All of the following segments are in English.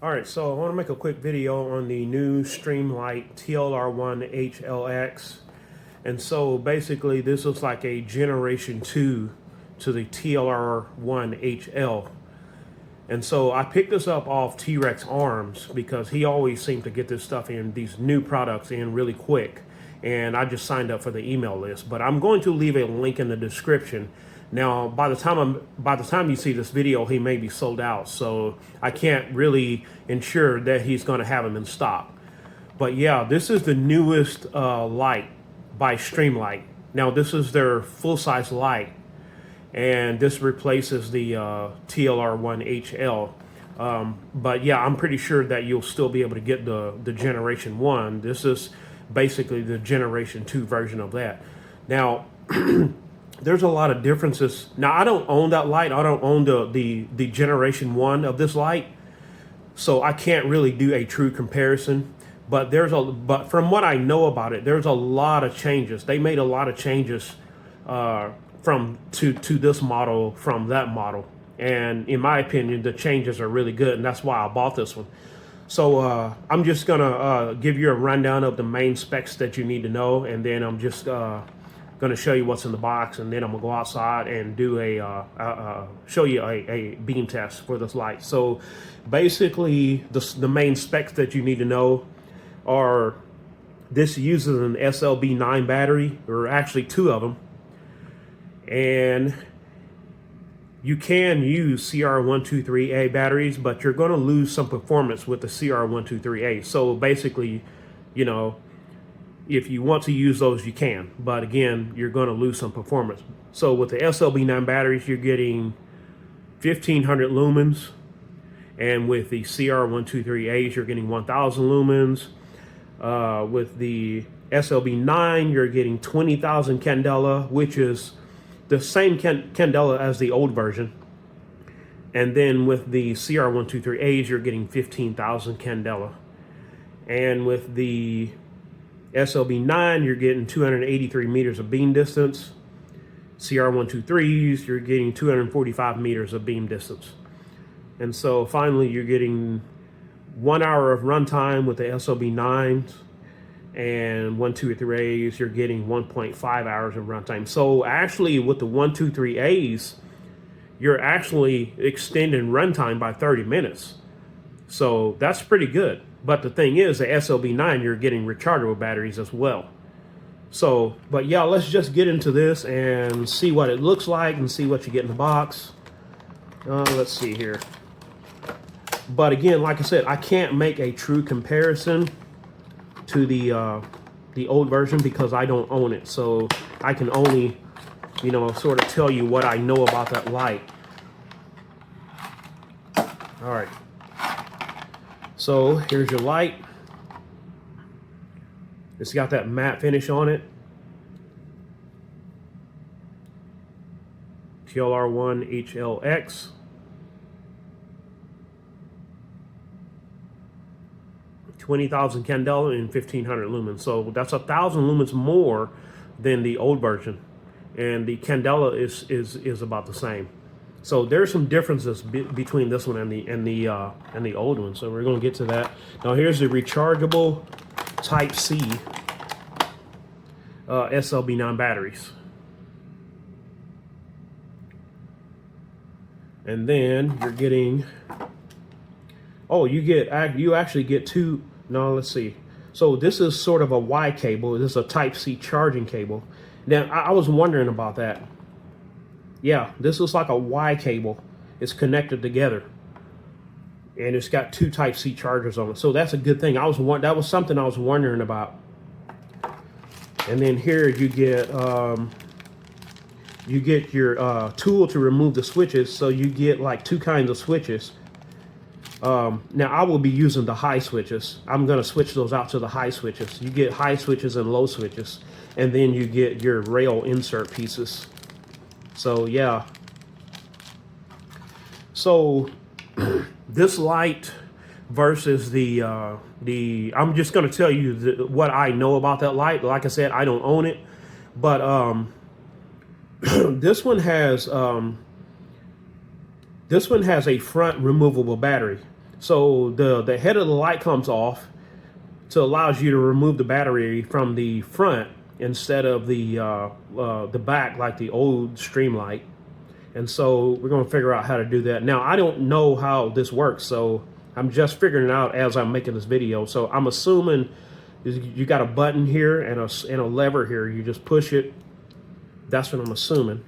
All right, so I want to make a quick video on the new Streamlight TLR-1 HLX. And so basically this looks like a generation 2 to the TLR-1 HL. And so I picked this up off T-Rex Arms because he always seemed to get this stuff in, these new products in really quick. And I just signed up for the email list. But I'm going to leave a link in the description. Now, by the time you see this video, he may be sold out, so I can't really ensure that he's going to have them in stock. But yeah, this is the newest light by Streamlight. Now, this is their full-size light, and this replaces the TLR-1 HL. But yeah, I'm pretty sure that you'll still be able to get the Generation 1. This is basically the Generation 2 version of that. Now, there's a lot of differences. Now, I don't own that light. I don't own the Generation 1 of this light, so I can't really do a true comparison. But but from what I know about it, there's a lot of changes. They made a lot of changes to this model from that model, and in my opinion, the changes are really good, and that's why I bought this one. So I'm just gonna give you a rundown of the main specs that you need to know, and then I'm just going to show you what's in the box, and then I'm gonna go outside and do show you a beam test for this light. So basically the main specs that you need to know are: this uses an SLB9 battery, or actually two of them, and you can use CR123A batteries, but you're going to lose some performance with the CR123A. So basically, you know, if you want to use those, you can, but again, you're going to lose some performance. So with the SLB9 batteries, you're getting 1500 lumens, and with the CR123As, you're getting 1000 lumens. With the SLB9, you're getting 20,000 candela, which is the same candela as the old version. And then with the CR123As, you're getting 15,000 candela. And with the SLB9, you're getting 283 meters of beam distance. CR123s, you're getting 245 meters of beam distance. And so finally, you're getting 1 hour of runtime with the SLB9s, and 123As, you're getting 1.5 hours of runtime. So actually, with the 123As, you're actually extending runtime by 30 minutes. So that's pretty good. But the thing is, the SLB9, you're getting rechargeable batteries as well. So, but yeah, let's just get into this and see what it looks like and see what you get in the box. Let's see here. But again, like I said, I can't make a true comparison to the old version because I don't own it. So I can only, you know, sort of tell you what I know about that light. All right. So here's your light. It's got that matte finish on it. TLR-1 HLX. $20,000 candela and 1500 lumens. So that's 1,000 lumens more than the old version, and the candela is about the same. So there's some differences between this one and the old one. So we're going to get to that. Now here's the rechargeable Type C SLB9 batteries, and then you're getting. Oh, you actually get two. No, let's see. So this is sort of a Y cable. This is a Type C charging cable. Now I was wondering about that. Yeah, this looks like a Y cable. It's connected together, and it's got two Type C chargers on it. So that's a good thing. That was something I was wondering about. And then here you get your tool to remove the switches. So you get like two kinds of switches. Now I will be using the high switches. I'm going to switch those out to the high switches. You get high switches and low switches, and then you get your rail insert pieces. So yeah. So this light versus I'm just going to tell you what I know about that light. Like I said, I don't own it, but this one has a front removable battery. So the head of the light comes off to allows you to remove the battery from the front instead of the back like the old Streamlight. And so we're going to figure out how to do that. Now, I don't know how this works, so I'm just figuring it out as I'm making this video. So I'm assuming you got a button here and a lever here. You just push it. That's what I'm assuming.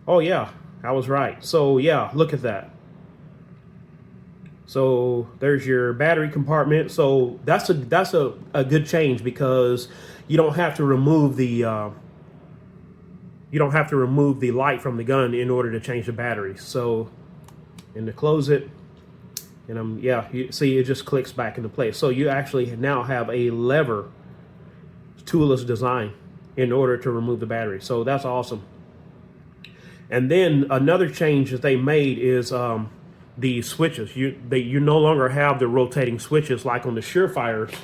Oh yeah, I was right. So yeah, look at that. So there's your battery compartment. So that's a good change, because you don't have to remove the light from the gun in order to change the battery. So, and to close it, and you see it just clicks back into place. So you actually now have a lever toolless design in order to remove the battery. So that's awesome. And then another change that they made is the switches. You no longer have the rotating switches like on the Surefires.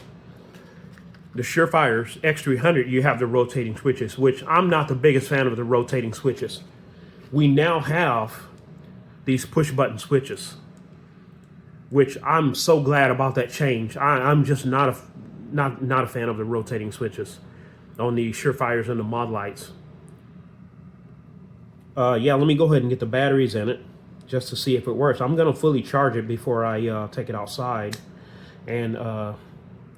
The Surefires X300, you have the rotating switches, which I'm not the biggest fan of the rotating switches. We now have these push button switches, which I'm so glad about that change. I'm just not a fan of the rotating switches on the Surefires and the mod lights. Yeah, let me go ahead and get the batteries in it just to see if it works. I'm going to fully charge it before I take it outside and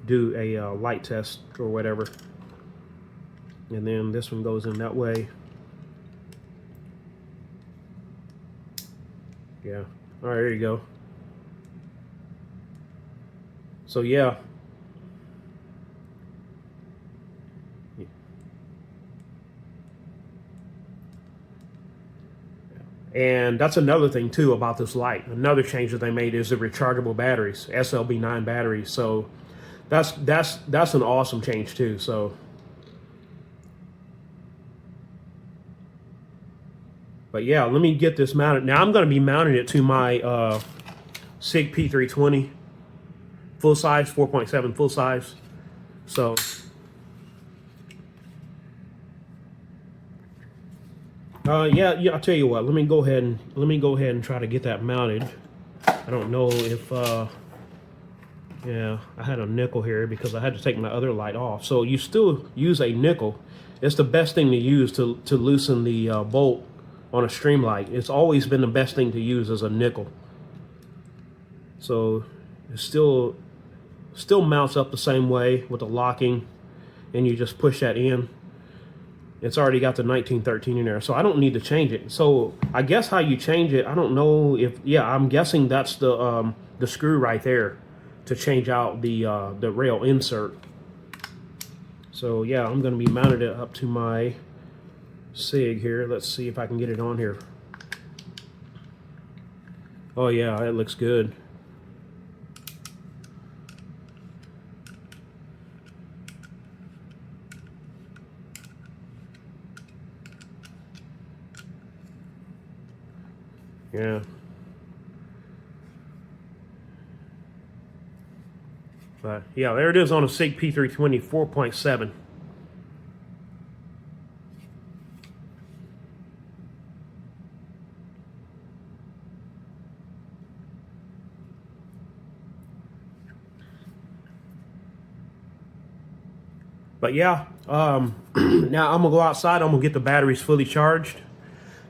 do a light test or whatever. And then this one goes in that way. Yeah. All right, there you go. So yeah. And that's another thing too about this light. Another change that they made is the rechargeable batteries, SLB9 batteries. So that's an awesome change too. So, but yeah, let me get this mounted. Now I'm going to be mounting it to my SIG P320 full size, 4.7 full size. So yeah, I'll tell you what. Let me go ahead and try to get that mounted. I don't know if yeah, I had a nickel here because I had to take my other light off. So you still use a nickel. It's the best thing to use to loosen the bolt on a Streamlight. It's always been the best thing to use as a nickel. So it still mounts up the same way with the locking, and you just push that in. It's already got the 1913 in there, so I don't need to change it. So I guess how you change it, I don't know if, yeah, I'm guessing that's the screw right there to change out the rail insert. So yeah, I'm going to be mounted it up to my SIG here. Let's see if I can get it on here. Oh yeah, it looks good. Yeah. But yeah, there it is on a SIG P320 4.7. But yeah, now I'm gonna go outside. I'm gonna get the batteries fully charged,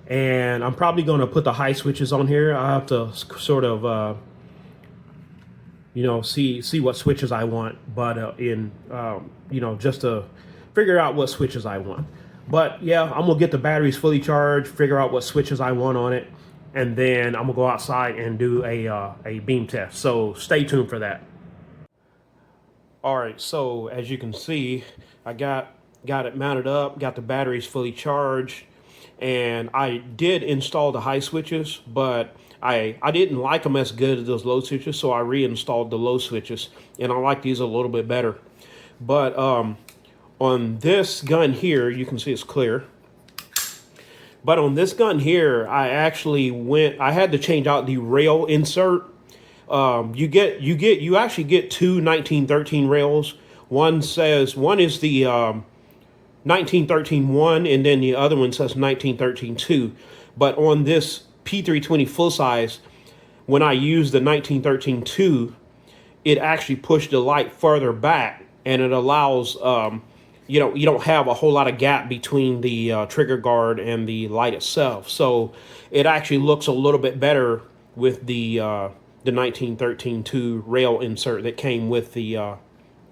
and I'm probably gonna put the high switches on here. I have to sort of you know, see what switches I want, but you know, just to figure out what switches I want. But yeah, I'm gonna get the batteries fully charged, figure out what switches I want on it, and then I'm gonna go outside and do a beam test. So stay tuned for that. All right, so as you can see, I got it mounted up, got the batteries fully charged, and I did install the high switches, but I didn't like them as good as those low switches, so I reinstalled the low switches, and I like these a little bit better. But on this gun here, you can see it's clear. But on this gun here, I had to change out the rail insert. You actually get two 1913 rails. One is the 1913-1, and then the other one says 1913-2. But on this P320 full size, when I used the 1913-2, it actually pushed the light further back, and it allows, you know, you don't have a whole lot of gap between the trigger guard and the light itself. So it actually looks a little bit better with the 1913-2 rail insert that came with the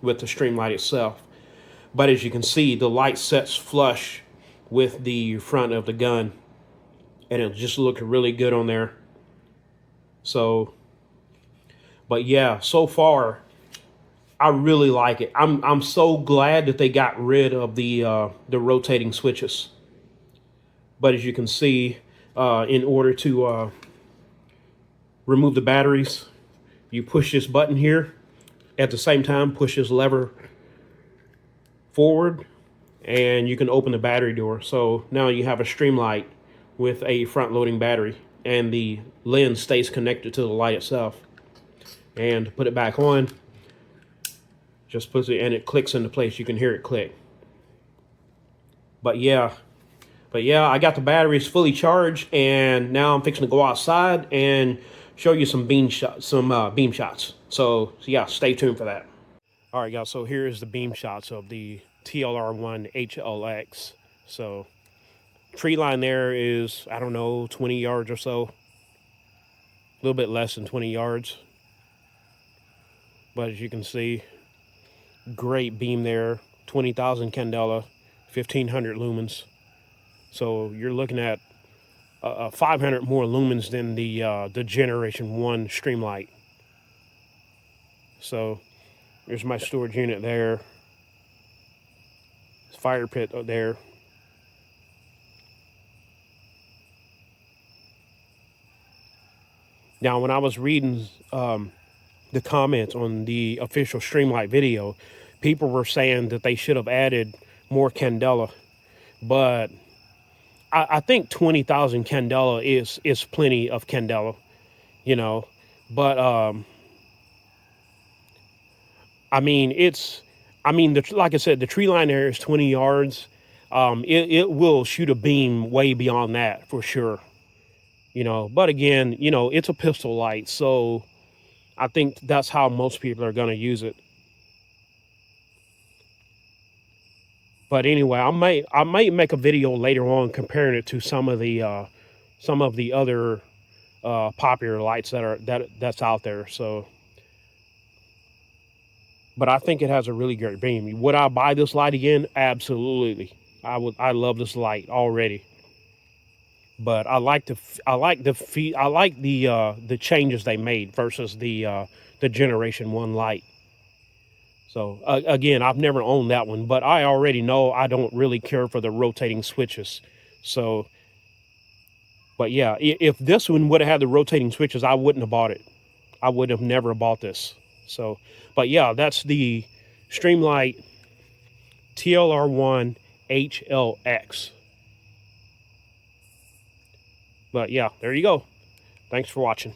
Streamlight itself. But as you can see, the light sets flush with the front of the gun, and it just looked really good on there. So, but yeah, so far I really like it. I'm so glad that they got rid of the rotating switches. But as you can see, in order to remove the batteries, you push this button here. At the same time, push this lever forward, and you can open the battery door. So now you have a Streamlight with a front-loading battery, and the lens stays connected to the light itself. And to put it back on, just puts it, and it clicks into place. You can hear it click. But yeah, I got the batteries fully charged, and now I'm fixing to go outside and show you some beam shots. So yeah, stay tuned for that. All right, guys. So here is the beam shots of the TLR-1 HLX. So tree line there is, I don't know, 20 yards or so. A little bit less than 20 yards. But as you can see, great beam there. 20,000 candela, 1,500 lumens. So you're looking at 500 more lumens than the Generation 1 Streamlight. So there's my storage unit there. Fire pit there. Now, when I was reading the comments on the official Streamlight video, people were saying that they should have added more candela, but I think 20,000 candela is plenty of candela, you know. But like I said, the tree line there is 20 yards. It will shoot a beam way beyond that for sure, you know. But again, you know, it's a pistol light, so I think that's how most people are going to use it. But anyway, I might make a video later on comparing it to some of the other popular lights that's out there. So, but I think it has a really great beam. Would I buy this light again? Absolutely. I would. I love this light already. But I like the changes they made versus the Generation 1 light. So again, I've never owned that one, but I already know I don't really care for the rotating switches. So, but yeah, if this one would have had the rotating switches, I wouldn't have bought it. I would have never bought this. So, but yeah, that's the Streamlight TLR-1 HLX. But yeah, there you go. Thanks for watching.